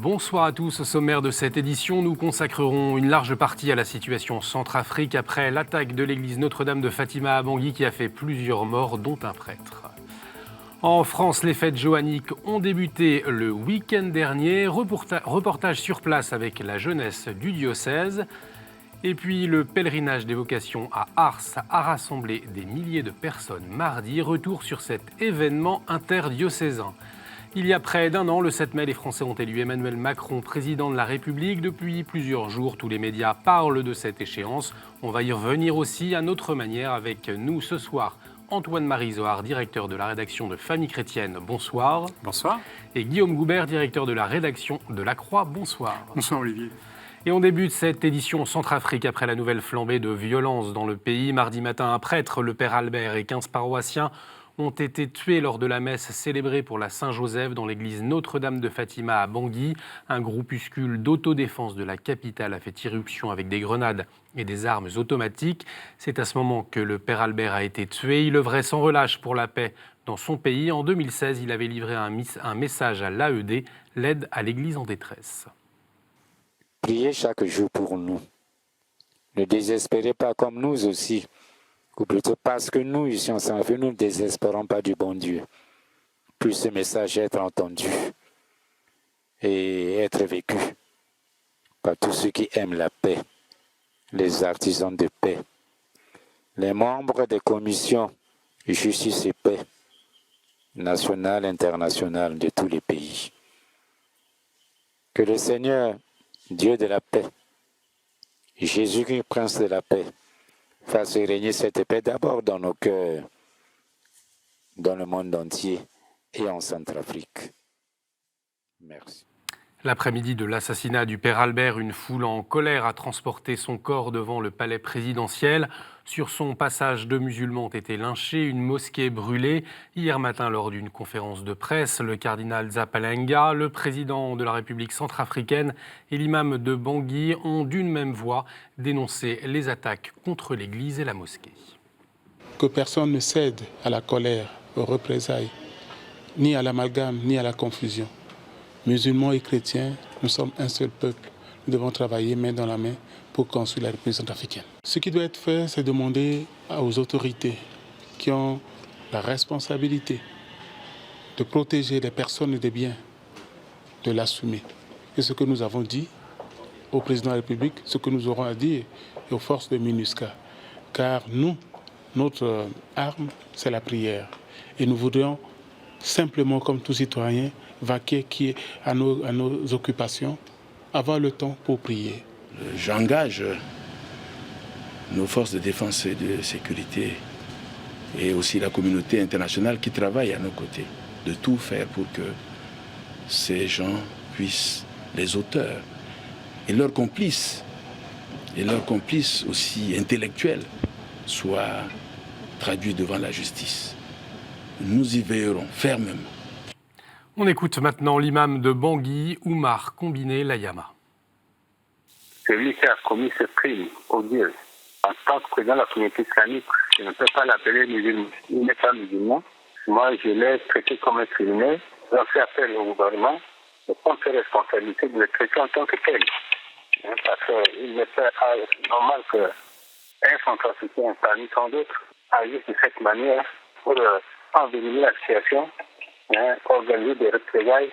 Bonsoir à tous. Au sommaire de cette édition, nous consacrerons une large partie à la situation en Centrafrique après l'attaque de l'église Notre-Dame de Fatima à Bangui qui a fait plusieurs morts, dont un prêtre. En France, les fêtes joanniques ont débuté le week-end dernier. Reportage sur place avec la jeunesse du diocèse. Et puis le pèlerinage des vocations à Ars a rassemblé des milliers de personnes mardi. Retour sur cet événement interdiocésain. Il y a près d'un an, le 7 mai, les Français ont élu Emmanuel Macron président de la République. Depuis plusieurs jours, tous les médias parlent de cette échéance. On va y revenir aussi à notre manière avec nous ce soir. Antoine-Marie Zohar, directeur de la rédaction de Famille Chrétienne, bonsoir. Bonsoir. Et Guillaume Goubert, directeur de la rédaction de La Croix, bonsoir. Bonsoir Olivier. Et on débute cette édition Centrafrique après la nouvelle flambée de violence dans le pays. Mardi matin, un prêtre, le père Albert, et 15 paroissiens ont été tués lors de la messe célébrée pour la Saint-Joseph dans l'église Notre-Dame de Fatima à Bangui. Un groupuscule d'autodéfense de la capitale a fait irruption avec des grenades et des armes automatiques. C'est à ce moment que le père Albert a été tué. Il œuvrait sans relâche pour la paix dans son pays. En 2016, il avait livré un message à l'AED, l'aide à l'église en détresse. Priez chaque jour pour nous. Ne désespérez pas comme nous aussi. Ou plutôt parce que nous, ici en Saint-Feu, nous ne désespérons pas du bon Dieu. Puisse ce message être entendu et être vécu par tous ceux qui aiment la paix, les artisans de paix, les membres des commissions justice et paix, nationales et internationales de tous les pays. Que le Seigneur, Dieu de la paix, Jésus-Christ, Prince de la paix, fasse régner cette paix d'abord dans nos cœurs, dans le monde entier et en Centrafrique. Merci. L'après-midi de l'assassinat du père Albert, une foule en colère a transporté son corps devant le palais présidentiel. Sur son passage, 2 musulmans ont été lynchés, une mosquée brûlée. Hier matin, lors d'une conférence de presse, le cardinal Zapalenga, le président de la République centrafricaine et l'imam de Bangui ont d'une même voix dénoncé les attaques contre l'église et la mosquée. Que personne ne cède à la colère, aux représailles, ni à l'amalgame, ni à la confusion. Musulmans et chrétiens, nous sommes un seul peuple. Nous devons travailler main dans la main pour construire la République centrafricaine. Ce qui doit être fait, c'est demander aux autorités qui ont la responsabilité de protéger les personnes et les biens, de l'assumer. Et ce que nous avons dit au président de la République, ce que nous aurons à dire aux forces de MINUSCA. Car nous, notre arme, c'est la prière. Et nous voudrions simplement, comme tout citoyen, vaquer à nos occupations, avoir le temps pour prier. J'engage nos forces de défense et de sécurité et aussi la communauté internationale qui travaille à nos côtés, de tout faire pour que ces gens puissent, les auteurs et leurs complices aussi intellectuels, soient traduits devant la justice. Nous y veillerons fermement. On écoute maintenant l'imam de Bangui, Oumar Combiné Layama. Celui qui a commis ce crime odieux, en tant que président de la communauté islamique, je ne peux pas l'appeler musulman. Il n'est pas musulman. Moi, je l'ai traité comme un criminel. J'en fais appel au gouvernement de prendre ses responsabilités de le traiter en tant que tel. Parce qu'il n'est pas normal qu'un centrafricain parmi tant d'autres agisse de cette manière pour envenimer la situation, organiser des représailles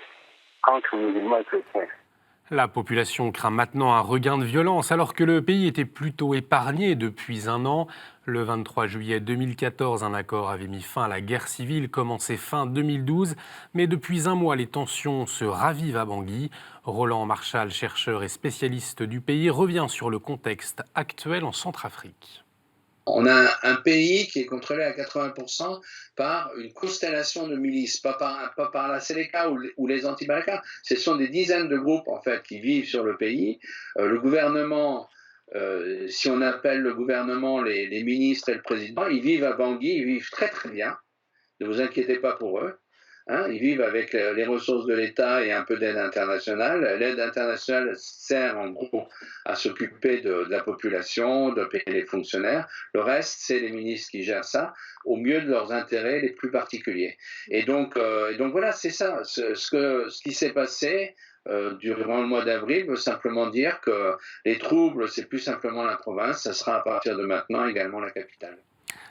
contre les musulmans et chrétiens. La population craint maintenant un regain de violence alors que le pays était plutôt épargné depuis un an. Le 23 juillet 2014, un accord avait mis fin à la guerre civile commencée fin 2012. Mais depuis un mois, les tensions se ravivent à Bangui. Roland Marchal, chercheur et spécialiste du pays, revient sur le contexte actuel en Centrafrique. On a un pays qui est contrôlé à 80% par une constellation de milices, pas par la Séléka ou les anti-Balaka. Ce sont des dizaines de groupes en fait qui vivent sur le pays. Le gouvernement, si on appelle le gouvernement les ministres et le président, ils vivent à Bangui, ils vivent très très bien. Ne vous inquiétez pas pour eux. Ils vivent avec les ressources de l'État et un peu d'aide internationale. L'aide internationale sert en gros à s'occuper de la population, de payer les fonctionnaires. Le reste, c'est les ministres qui gèrent ça au mieux de leurs intérêts les plus particuliers. Et donc voilà, c'est ça. Ce qui s'est passé durant le mois d'avril veut simplement dire que les troubles, c'est plus simplement la province, ça sera à partir de maintenant également la capitale.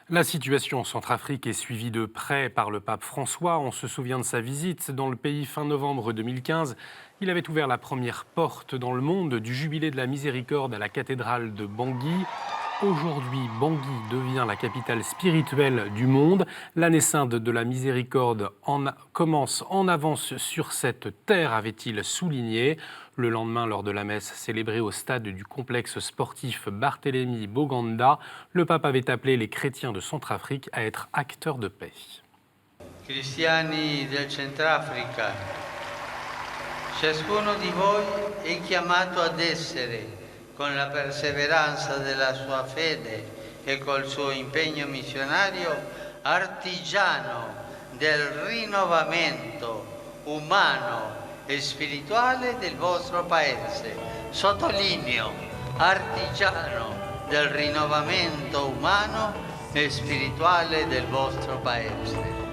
La situation en Centrafrique est suivie de près par le pape François. On se souvient de sa visite dans le pays fin novembre 2015. Il avait ouvert la première porte dans le monde du jubilé de la miséricorde à la cathédrale de Bangui. Aujourd'hui, Bangui devient la capitale spirituelle du monde. L'année sainte de la miséricorde commence en avance sur cette terre, avait-il souligné. Le lendemain, lors de la messe célébrée au stade du complexe sportif Barthélemy Boganda, le pape avait appelé les chrétiens de Centrafrique à être acteurs de paix. Cristiani del Centrafrica, ciascuno di voi è chiamato ad essere, con la perseveranza della sua fede e col suo impegno missionario, artigiano del rinnovamento umano e spirituale del vostro paese. Sottolineo, artigiano del rinnovamento umano e spirituale del vostro paese.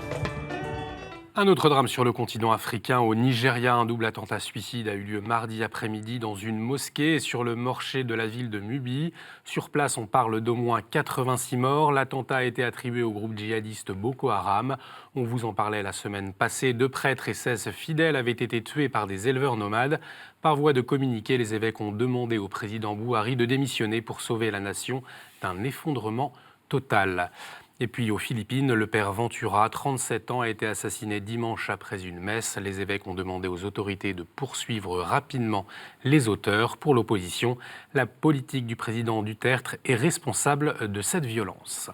Un autre drame sur le continent africain. Au Nigeria, un double attentat suicide a eu lieu mardi après-midi dans une mosquée sur le marché de la ville de Mubi. Sur place, on parle d'au moins 86 morts. L'attentat a été attribué au groupe djihadiste Boko Haram. On vous en parlait la semaine passée. 2 prêtres et 16 fidèles avaient été tués par des éleveurs nomades. Par voie de communiqué, les évêques ont demandé au président Buhari de démissionner pour sauver la nation d'un effondrement total. Et puis aux Philippines, le père Ventura, 37 ans, a été assassiné dimanche après une messe. Les évêques ont demandé aux autorités de poursuivre rapidement les auteurs. Pour l'opposition, la politique du président Duterte est responsable de cette violence.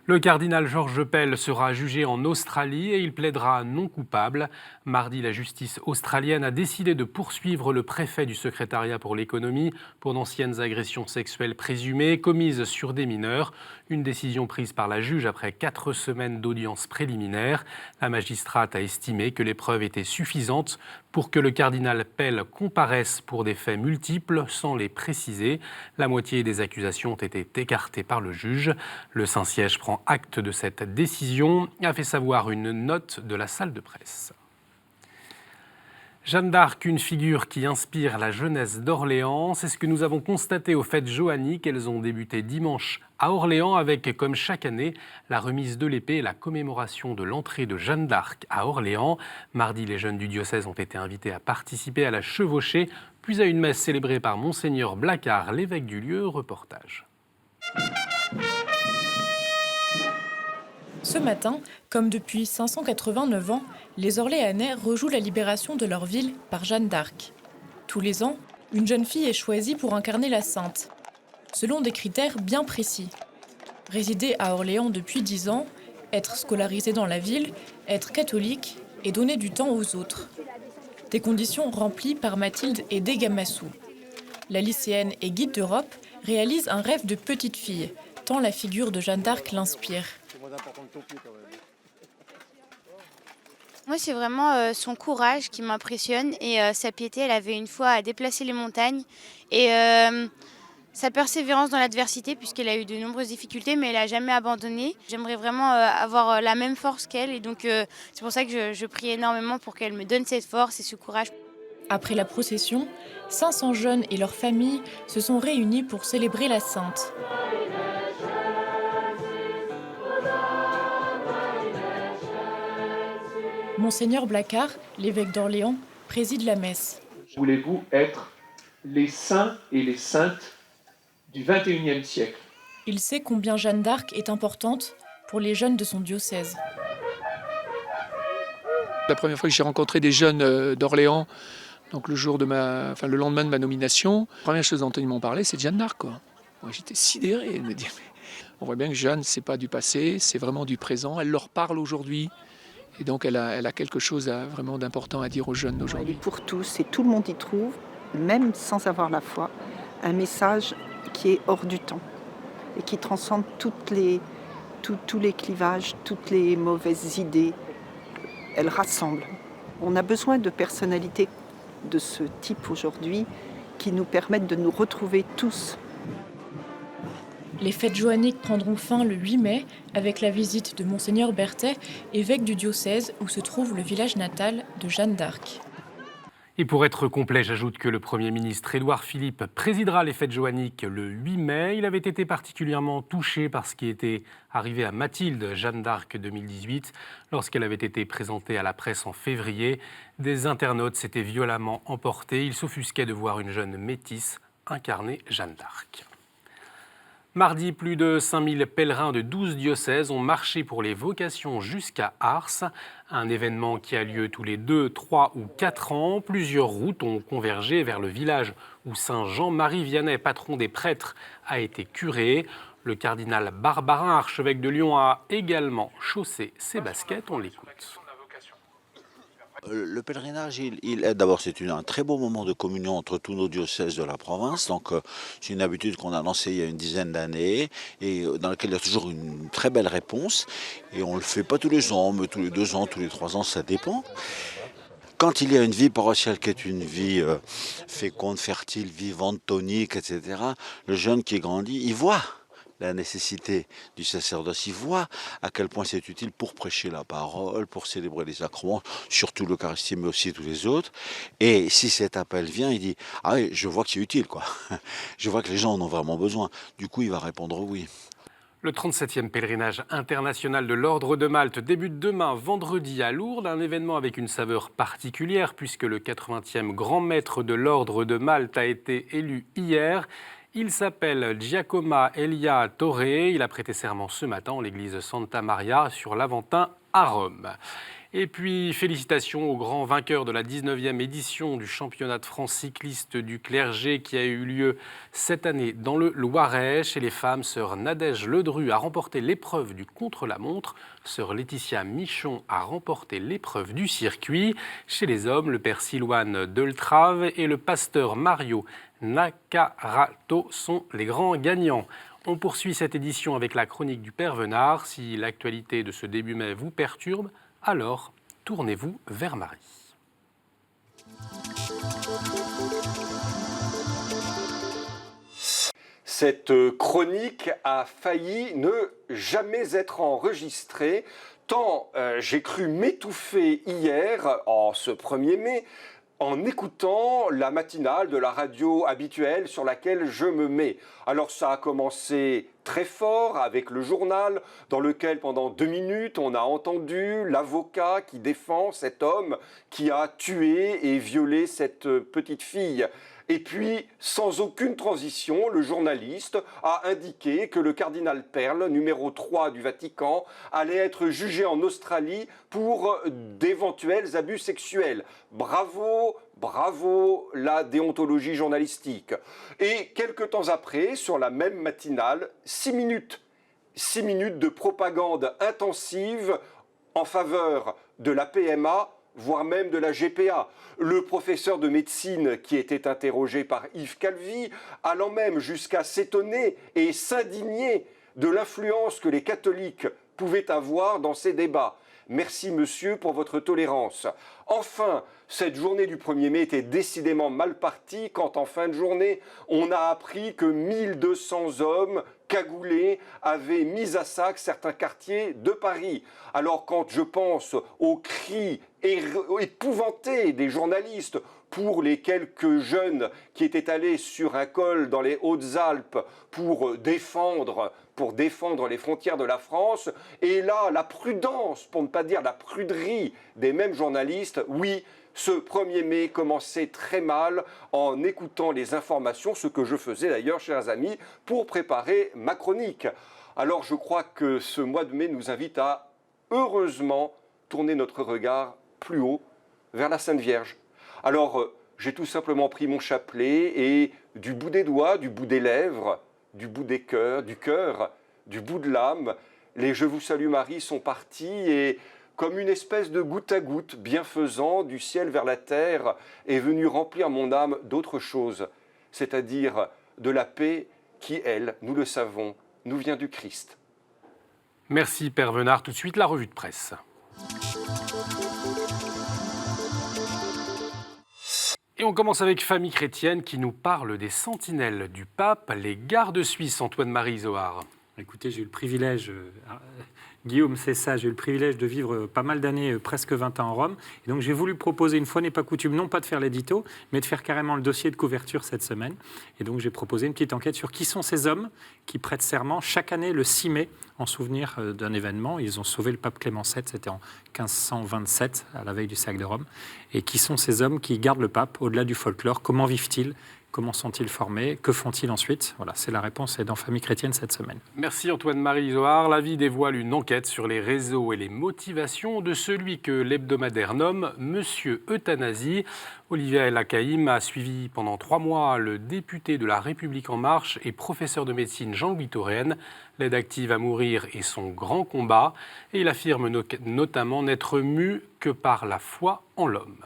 Le cardinal Georges Pell sera jugé en Australie et il plaidera non coupable. Mardi, la justice australienne a décidé de poursuivre le préfet du secrétariat pour l'économie pour d'anciennes agressions sexuelles présumées commises sur des mineurs. Une décision prise par la juge après 4 semaines d'audience préliminaire. La magistrate a estimé que les preuves étaient suffisantes pour que le cardinal Pell comparaisse pour des faits multiples sans les préciser. La moitié des accusations ont été écartées par le juge. Le Saint-Siège prend acte de cette décision, a fait savoir une note de la salle de presse. Jeanne d'Arc, une figure qui inspire la jeunesse d'Orléans. C'est ce que nous avons constaté aux fêtes joanniques. Elles ont débuté dimanche à Orléans avec, comme chaque année, la remise de l'épée et la commémoration de l'entrée de Jeanne d'Arc à Orléans. Mardi, les jeunes du diocèse ont été invités à participer à la chevauchée, puis à une messe célébrée par Monseigneur Blacard, l'évêque du lieu. Reportage. Ce matin, comme depuis 589 ans, les Orléanais rejouent la libération de leur ville par Jeanne d'Arc. Tous les ans, une jeune fille est choisie pour incarner la sainte, selon des critères bien précis. Résider à Orléans depuis 10 ans, être scolarisée dans la ville, être catholique et donner du temps aux autres. Des conditions remplies par Mathilde et Degamassou. La lycéenne et guide d'Europe réalise un rêve de petite fille, tant la figure de Jeanne d'Arc l'inspire. Moi, c'est vraiment son courage qui m'impressionne et sa piété. Elle avait une foi à déplacer les montagnes et sa persévérance dans l'adversité, puisqu'elle a eu de nombreuses difficultés, mais elle n'a jamais abandonné. J'aimerais vraiment avoir la même force qu'elle et donc c'est pour ça que je prie énormément pour qu'elle me donne cette force et ce courage. Après la procession, 500 jeunes et leurs familles se sont réunis pour célébrer la sainte. Monseigneur Blacard, l'évêque d'Orléans, préside la messe. Voulez-vous être les saints et les saintes du XXIe siècle? Il sait combien Jeanne d'Arc est importante pour les jeunes de son diocèse. La première fois que j'ai rencontré des jeunes d'Orléans, donc le lendemain de ma nomination, la première chose dont ils m'ont parlé, c'est de Jeanne d'Arc, quoi. Moi, j'étais sidéré de me dire, mais on voit bien que Jeanne, c'est pas du passé, c'est vraiment du présent. Elle leur parle aujourd'hui. Et donc elle a quelque chose vraiment d'important à dire aux jeunes d'aujourd'hui. Elle est pour tous et tout le monde y trouve, même sans avoir la foi, un message qui est hors du temps et qui transcende tous les clivages, toutes les mauvaises idées. Elle rassemble. On a besoin de personnalités de ce type aujourd'hui qui nous permettent de nous retrouver tous. Les fêtes joanniques prendront fin le 8 mai avec la visite de Monseigneur Berthet, évêque du diocèse où se trouve le village natal de Jeanne d'Arc. Et pour être complet, j'ajoute que le Premier ministre Édouard Philippe présidera les fêtes joanniques le 8 mai. Il avait été particulièrement touché par ce qui était arrivé à Mathilde, Jeanne d'Arc 2018, lorsqu'elle avait été présentée à la presse en février. Des internautes s'étaient violemment emportés. Ils s'offusquaient de voir une jeune métisse incarner Jeanne d'Arc. Mardi, plus de 5000 pèlerins de 12 diocèses ont marché pour les vocations jusqu'à Ars, un événement qui a lieu tous les 2, 3 ou 4 ans. Plusieurs routes ont convergé vers le village où Saint Jean-Marie Vianney, patron des prêtres, a été curé. Le cardinal Barbarin, archevêque de Lyon, a également chaussé ses baskets. On l'écoute. Le pèlerinage, d'abord, c'est un très beau moment de communion entre tous nos diocèses de la province. Donc, c'est une habitude qu'on a lancée il y a une dizaine d'années et dans laquelle il y a toujours une très belle réponse. Et on ne le fait pas tous les ans, mais tous les 2 ans, tous les 3 ans, ça dépend. Quand il y a une vie paroissiale qui est une vie féconde, fertile, vivante, tonique, etc., le jeune qui grandit, il voit la nécessité du sacerdoce. Il voit à quel point c'est utile pour prêcher la parole, pour célébrer les sacrements, surtout l'Eucharistie, mais aussi tous les autres. Et si cet appel vient, il dit « Ah oui, je vois que c'est utile, quoi. Je vois que les gens en ont vraiment besoin. » Du coup, il va répondre oui. Le 37e pèlerinage international de l'Ordre de Malte débute demain, vendredi, à Lourdes. Un événement avec une saveur particulière, puisque le 80e grand maître de l'Ordre de Malte a été élu hier. Il s'appelle Giacomo Elia Torre. Il a prêté serment ce matin en l'église Santa Maria sur l'Aventin à Rome. Et puis, félicitations au grand vainqueur de la 19e édition du championnat de France cycliste du clergé qui a eu lieu cette année dans le Loiret. Chez les femmes, sœur Nadège Ledru a remporté l'épreuve du contre-la-montre. Sœur Laetitia Michon a remporté l'épreuve du circuit. Chez les hommes, le père Silouane Deltrave et le pasteur Mario Nakarato sont les grands gagnants. On poursuit cette édition avec la chronique du Père Venard. Si l'actualité de ce début mai vous perturbe, alors tournez-vous vers Marie. Cette chronique a failli ne jamais être enregistrée, tant j'ai cru m'étouffer hier, en ce 1er mai, en écoutant la matinale de la radio habituelle sur laquelle je me mets. Alors ça a commencé très fort avec le journal dans lequel pendant 2 minutes on a entendu l'avocat qui défend cet homme qui a tué et violé cette petite fille. Et puis, sans aucune transition, le journaliste a indiqué que le cardinal Perle, numéro 3 du Vatican, allait être jugé en Australie pour d'éventuels abus sexuels. Bravo, bravo la déontologie journalistique. Et quelques temps après, sur la même matinale, 6 minutes de propagande intensive en faveur de la PMA, voire même de la GPA. Le professeur de médecine qui était interrogé par Yves Calvi, allant même jusqu'à s'étonner et s'indigner de l'influence que les catholiques pouvaient avoir dans ces débats. Merci monsieur pour votre tolérance. Enfin, cette journée du 1er mai était décidément mal partie quand en fin de journée, on a appris que 1200 hommes cagoulés avaient mis à sac certains quartiers de Paris. Alors quand je pense aux cris épouvantés des journalistes pour les quelques jeunes qui étaient allés sur un col dans les Hautes-Alpes pour défendre les frontières de la France, et là, la prudence, pour ne pas dire la pruderie des mêmes journalistes, oui, ce 1er mai commençait très mal en écoutant les informations, ce que je faisais d'ailleurs, chers amis, pour préparer ma chronique. Alors je crois que ce mois de mai nous invite à, heureusement, tourner notre regard plus haut vers la Sainte Vierge. Alors, j'ai tout simplement pris mon chapelet et du bout des doigts, du bout des lèvres, du bout du cœur, du bout de l'âme, les « Je vous salue Marie » sont partis et, comme une espèce de goutte à goutte bienfaisant du ciel vers la terre, est venu remplir mon âme d'autre chose, c'est-à-dire de la paix qui, elle, nous le savons, nous vient du Christ. Merci Père Venard. Tout de suite, la revue de presse. Et on commence avec Famille chrétienne qui nous parle des sentinelles du pape, les gardes suisses. Antoine-Marie Zohar. Écoutez, j'ai eu le privilège, Guillaume sait ça, j'ai eu le privilège de vivre pas mal d'années, presque 20 ans en Rome. Et donc j'ai voulu proposer, une fois n'est pas coutume, non pas de faire l'édito, mais de faire carrément le dossier de couverture cette semaine. Et donc j'ai proposé une petite enquête sur qui sont ces hommes qui prêtent serment chaque année le 6 mai en souvenir d'un événement. Ils ont sauvé le pape Clément VII, c'était en 1527, à la veille du siècle de Rome. Et qui sont ces hommes qui gardent le pape au-delà du folklore? Comment vivent-ils? Comment sont-ils formés? Que font-ils ensuite? Voilà, c'est la réponse dans Famille chrétienne cette semaine. Merci Antoine-Marie Zohar. La Vie dévoile une enquête sur les réseaux et les motivations de celui que l'hebdomadaire nomme Monsieur Euthanasie. Olivier Lacaïm a suivi pendant 3 mois le député de La République En Marche et professeur de médecine Jean-Louis Touraine. L'aide active à mourir est son grand combat et il affirme notamment n'être mu que par la foi en l'homme.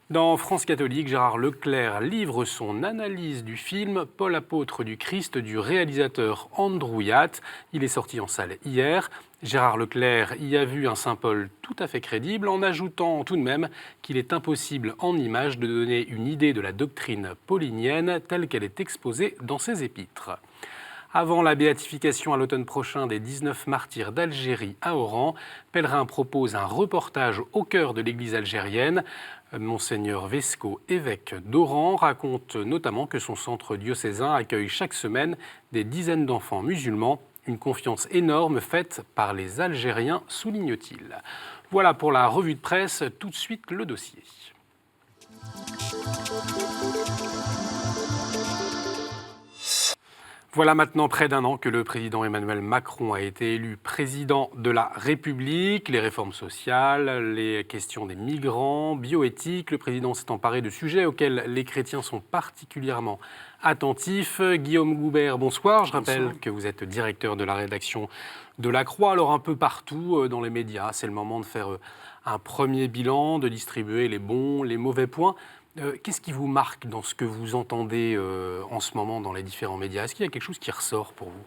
Dans France catholique, Gérard Leclerc livre son analyse du film Paul apôtre du Christ du réalisateur Andrew Yatt. Il est sorti en salle hier. Gérard Leclerc y a vu un Saint Paul tout à fait crédible en ajoutant tout de même qu'il est impossible en images de donner une idée de la doctrine paulinienne telle qu'elle est exposée dans ses épîtres. Avant la béatification à l'automne prochain des 19 martyrs d'Algérie à Oran, Pèlerin propose un reportage au cœur de l'église algérienne. Monseigneur Vesco, évêque d'Oran, raconte notamment que son centre diocésain accueille chaque semaine des dizaines d'enfants musulmans. Une confiance énorme faite par les Algériens, souligne-t-il. Voilà pour la revue de presse. Tout de suite, le dossier. Voilà maintenant près d'1 an que le président Emmanuel Macron a été élu président de la République. Les réformes sociales, les questions des migrants, bioéthique, le président s'est emparé de sujets auxquels les chrétiens sont particulièrement attentifs. Guillaume Goubert, bonsoir. Je rappelle que vous êtes directeur de la rédaction de La Croix. Alors un peu partout dans les médias, c'est le moment de faire un premier bilan, de distribuer les bons, les mauvais points. Qu'est-ce qui vous marque dans ce que vous entendez en ce moment dans les différents médias? Est-ce qu'il y a quelque chose qui ressort pour vous?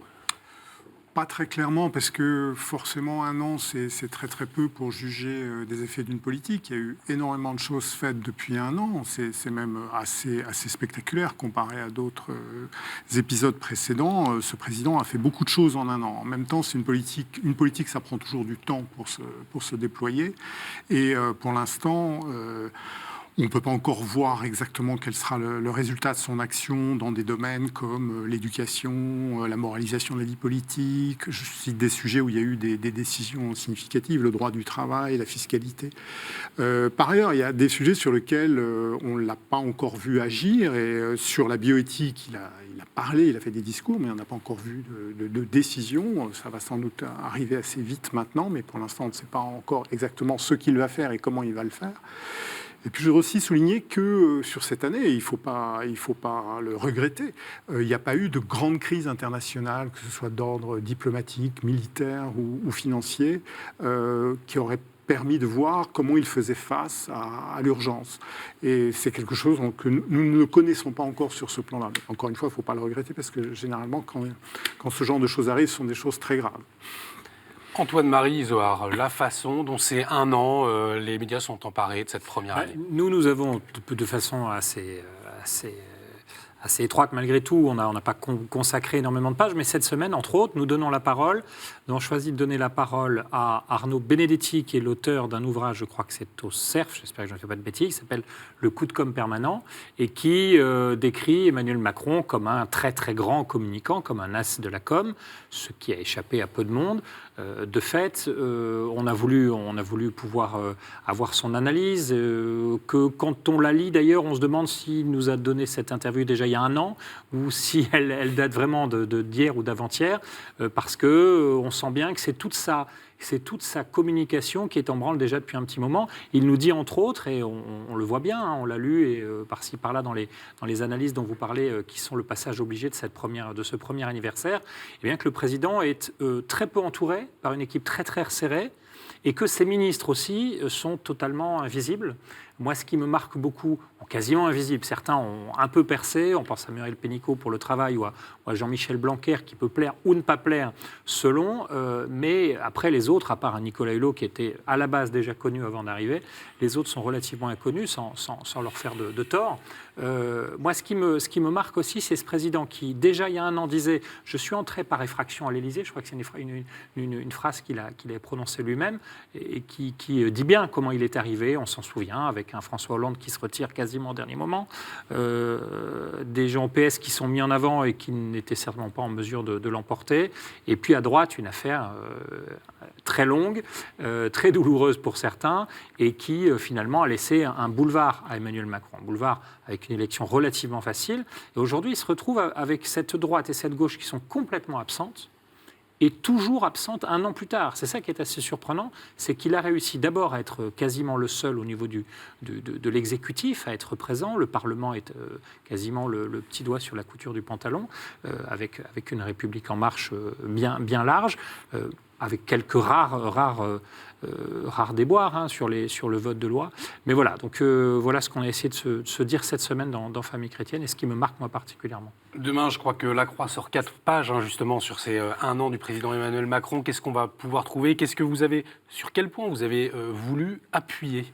Pas très clairement, parce que forcément 1 an, c'est très très peu pour juger des effets d'une politique. Il y a eu énormément de choses faites depuis 1 an. C'est même assez spectaculaire comparé à d'autres épisodes précédents. Ce président a fait beaucoup de choses en 1 an. En même temps, c'est une politique, ça prend toujours du temps pour se déployer. Et pour l'instant... on ne peut pas encore voir exactement quel sera le résultat de son action dans des domaines comme l'éducation, la moralisation de la vie politique. Je cite des sujets où il y a eu des décisions significatives, le droit du travail, la fiscalité. Par ailleurs, il y a des sujets sur lesquels on ne l'a pas encore vu agir. Et sur la bioéthique, il a parlé, il a fait des discours, mais on n'a pas encore vu de décision. Ça va sans doute arriver assez vite maintenant, mais pour l'instant, on ne sait pas encore exactement ce qu'il va faire et comment il va le faire. Et puis je voudrais aussi souligner que sur cette année, il faut pas le regretter, il n'y a pas eu de grande crise internationale, que ce soit d'ordre diplomatique, militaire ou financier, qui aurait permis de voir comment il faisait face à l'urgence. Et c'est quelque chose que nous ne connaissons pas encore sur ce plan-là. Mais encore une fois, il ne faut pas le regretter, parce que généralement, quand ce genre de choses arrivent, ce sont des choses très graves. Antoine-Marie Zohar, la façon dont ces 1 an, les médias sont emparés de cette première année. Nous avons, de façon assez étroite malgré tout, on n'a pas consacré énormément de pages, mais cette semaine, entre autres, nous donnons la parole. Nous avons choisi de donner la parole à Arnaud Benedetti, qui est l'auteur d'un ouvrage, je crois que c'est au CERF, j'espère que je ne fais pas de bêtises, qui s'appelle « Le coup de com' permanent » et qui décrit Emmanuel Macron comme un très très grand communicant, comme un as de la com', ce qui a échappé à peu de monde. De fait, on a voulu pouvoir avoir son analyse, que quand on la lit d'ailleurs, on se demande s'il nous a donné cette interview déjà il y a 1 an, ou si elle date vraiment d'hier ou d'avant-hier, parce qu'on sent bien que c'est toute sa communication qui est en branle déjà depuis un petit moment. Il nous dit entre autres, et on le voit bien, hein, on l'a lu, et par-ci par-là dans les analyses dont vous parlez, qui sont le passage obligé de ce premier anniversaire, eh bien que le président est très peu entouré par une équipe très très resserrée, et que ses ministres aussi sont totalement invisibles. Moi, ce qui me marque beaucoup, quasiment invisibles, certains ont un peu percé, on pense à Muriel Pénicaud pour le travail, ou à Jean-Michel Blanquer, qui peut plaire ou ne pas plaire, selon, mais après les autres, à part un Nicolas Hulot qui était à la base déjà connu avant d'arriver, les autres sont relativement inconnus, sans leur faire de tort. Moi, ce qui me marque aussi, c'est ce président qui, déjà il y a un an, disait « Je suis entré par effraction à l'Élysée ». Je crois que c'est une phrase qu'il a prononcée lui-même et qui dit bien comment il est arrivé. On s'en souvient, avec un François Hollande qui se retire quasiment au dernier moment, des gens au PS qui sont mis en avant et qui n'étaient certainement pas en mesure de l'emporter. Et puis à droite, une affaire très longue, très douloureuse pour certains, et qui finalement a laissé un boulevard à Emmanuel Macron. Un boulevard avec une élection relativement facile. Et aujourd'hui, il se retrouve avec cette droite et cette gauche qui sont complètement absentes, et toujours absente un an plus tard. C'est ça qui est assez surprenant, c'est qu'il a réussi d'abord à être quasiment le seul au niveau de l'exécutif, à être présent. Le Parlement est quasiment le petit doigt sur la couture du pantalon, avec une République en marche bien large, avec quelques rares déboires sur le vote de loi. Mais voilà, donc voilà ce qu'on a essayé de se dire cette semaine dans Famille chrétienne, et ce qui me marque moi particulièrement. Demain, je crois que La Croix sort 4 pages justement sur ces 1 an du président Emmanuel Macron. Qu'est-ce qu'on va pouvoir trouver? Sur quel point vous avez voulu appuyer?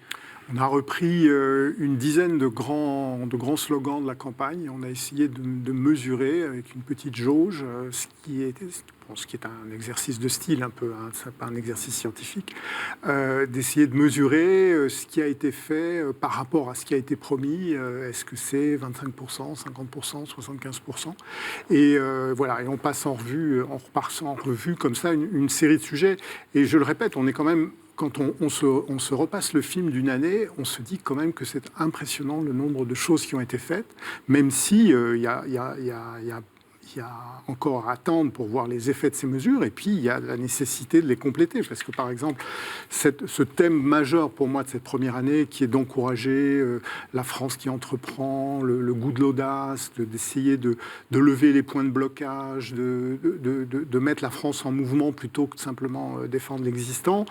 On a repris une dizaine de grands slogans de la campagne. On a essayé de mesurer avec une petite jauge ce qui est un exercice de style un peu, hein, c'est pas un exercice scientifique, d'essayer de mesurer ce qui a été fait par rapport à ce qui a été promis. Est-ce que c'est 25%, 50%, 75%? Et voilà, et on passe en revue comme ça une série de sujets. Et je le répète, on est quand même... Quand on se repasse le film d'une année, on se dit quand même que c'est impressionnant le nombre de choses qui ont été faites, même si il y a encore à attendre pour voir les effets de ces mesures, et puis il y a la nécessité de les compléter, parce que par exemple, ce thème majeur pour moi de cette première année, qui est d'encourager la France qui entreprend, le goût de l'audace, d'essayer de lever les points de blocage, de mettre la France en mouvement plutôt que de simplement défendre l'existant,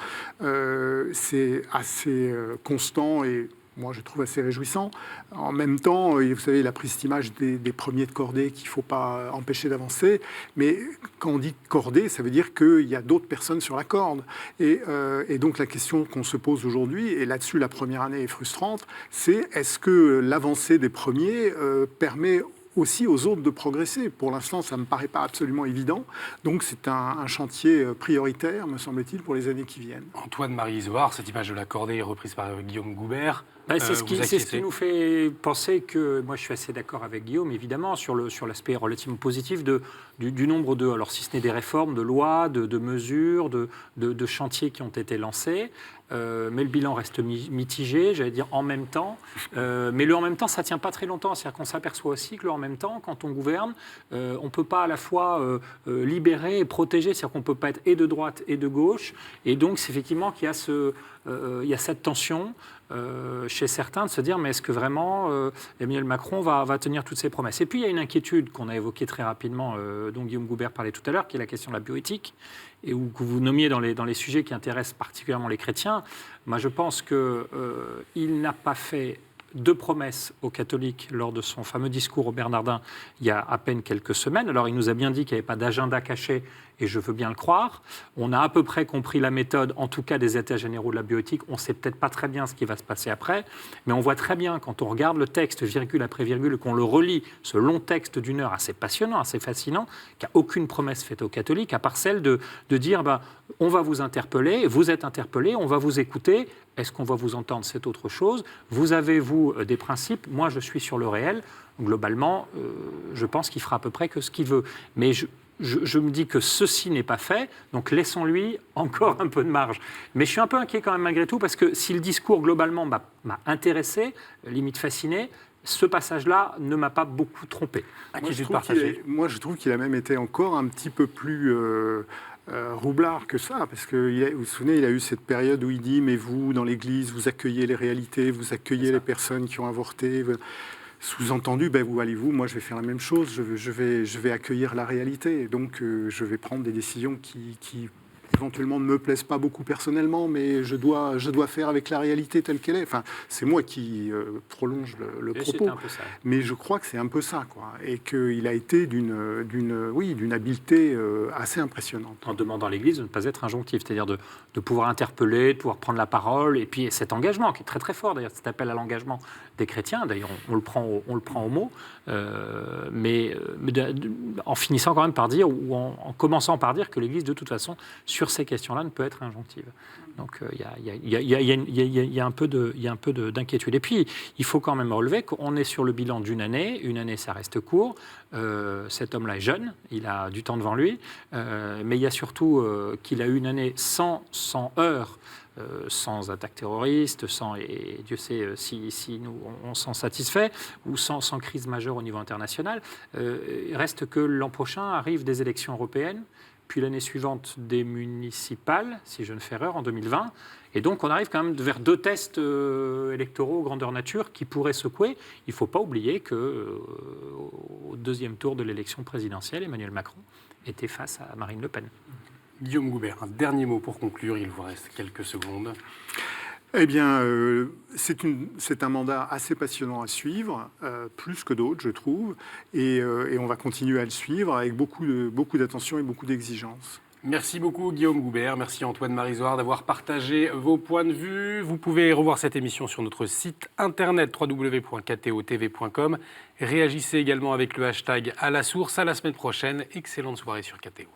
c'est assez constant et moi, je trouve assez réjouissant. En même temps, vous savez, il a pris cette image des premiers de cordée qu'il ne faut pas empêcher d'avancer. Mais quand on dit cordée, ça veut dire qu'il y a d'autres personnes sur la corde. Et donc, la question qu'on se pose aujourd'hui, et là-dessus, la première année est frustrante, c'est est-ce que l'avancée des premiers permet aussi aux autres de progresser? Pour l'instant, ça ne me paraît pas absolument évident. Donc, c'est un chantier prioritaire, me semble-t-il, pour les années qui viennent. Antoine-Marie Isoard, cette image de la cordée est reprise par Guillaume Goubert. C'est ce qui nous fait penser que, moi je suis assez d'accord avec Guillaume, évidemment, sur l'aspect relativement positif du nombre de, alors si ce n'est des réformes, de lois, de mesures, de chantiers qui ont été lancés. Mais le bilan reste mitigé, j'allais dire en même temps. Mais le en même temps, ça ne tient pas très longtemps. C'est-à-dire qu'on s'aperçoit aussi que le en même temps, quand on gouverne, on ne peut pas à la fois libérer et protéger. C'est-à-dire qu'on ne peut pas être et de droite et de gauche. Et donc, c'est effectivement qu'il y a cette tension chez certains de se dire mais est-ce que vraiment Emmanuel Macron va tenir toutes ses promesses? Et puis il y a une inquiétude qu'on a évoquée très rapidement, dont Guillaume Goubert parlait tout à l'heure, qui est la question de la bioéthique, et que vous nommiez dans les sujets qui intéressent particulièrement les chrétiens. Moi je pense qu'il n'a pas fait de promesses aux catholiques lors de son fameux discours au Bernardin il y a à peine quelques semaines. Alors il nous a bien dit qu'il n'y avait pas d'agenda caché, et je veux bien le croire. On a à peu près compris la méthode, en tout cas des états généraux de la bioéthique. On ne sait peut-être pas très bien ce qui va se passer après, mais on voit très bien, quand on regarde le texte virgule après virgule, qu'on le relit, ce long texte d'1 heure assez passionnant, assez fascinant, qu'il n'y a aucune promesse faite aux catholiques, à part celle de dire on va vous interpeller, vous êtes interpellés, on va vous écouter. Est-ce qu'on va vous entendre? C'est autre chose. Vous avez, vous, des principes. Moi, je suis sur le réel. Globalement, je pense qu'il fera à peu près que ce qu'il veut. Mais je me dis que ceci n'est pas fait, donc laissons-lui encore un peu de marge. Mais je suis un peu inquiet quand même malgré tout, parce que si le discours globalement m'a intéressé, limite fasciné, ce passage-là ne m'a pas beaucoup trompé. Moi, je trouve qu'il a même été encore un petit peu plus roublard que ça, parce que vous vous souvenez, il a eu cette période où il dit mais vous, dans l'Église, vous accueillez les réalités, vous accueillez les personnes qui ont avorté. Sous-entendu, où allez-vous? Moi, je vais faire la même chose. Je vais accueillir la réalité. Et donc, je vais prendre des décisions qui éventuellement ne me plaisent pas beaucoup personnellement, mais je dois faire avec la réalité telle qu'elle est. Enfin, c'est moi qui prolonge le propos, un peu ça. mais je crois que c'est un peu ça, quoi, et qu'il a été d'une habileté assez impressionnante. En demandant à l'Église de ne pas être injonctif, c'est-à-dire de pouvoir interpeller, de pouvoir prendre la parole, et puis cet engagement qui est très très fort, d'ailleurs, cet appel à l'engagement des chrétiens, d'ailleurs on le prend au mot, en finissant quand même par dire, ou en commençant par dire que l'Église, de toute façon, sur ces questions-là, ne peut être injonctive. Donc il y a un peu d'inquiétude. Et puis, il faut quand même relever qu'on est sur le bilan d'une année. Une année, ça reste court. Cet homme-là est jeune, il a du temps devant lui. Mais il y a surtout qu'il a eu une année sans heurts, sans attaque terroriste, et Dieu sait si nous on s'en satisfait, ou sans crise majeure au niveau international. Il reste que l'an prochain arrivent des élections européennes, puis l'année suivante des municipales, si je ne fais erreur, en 2020. Et donc on arrive quand même vers 2 tests électoraux grandeur nature qui pourraient secouer. Il ne faut pas oublier qu'au 2e tour de l'élection présidentielle, Emmanuel Macron était face à Marine Le Pen. Guillaume Goubert, un dernier mot pour conclure, il vous reste quelques secondes. Eh bien, c'est un mandat assez passionnant à suivre, plus que d'autres, je trouve, et on va continuer à le suivre avec beaucoup d'attention et beaucoup d'exigence. Merci beaucoup Guillaume Goubert, merci Antoine Marizoard d'avoir partagé vos points de vue. Vous pouvez revoir cette émission sur notre site internet www.ktotv.com. Réagissez également avec le hashtag à la source. À la semaine prochaine, excellente soirée sur KTO.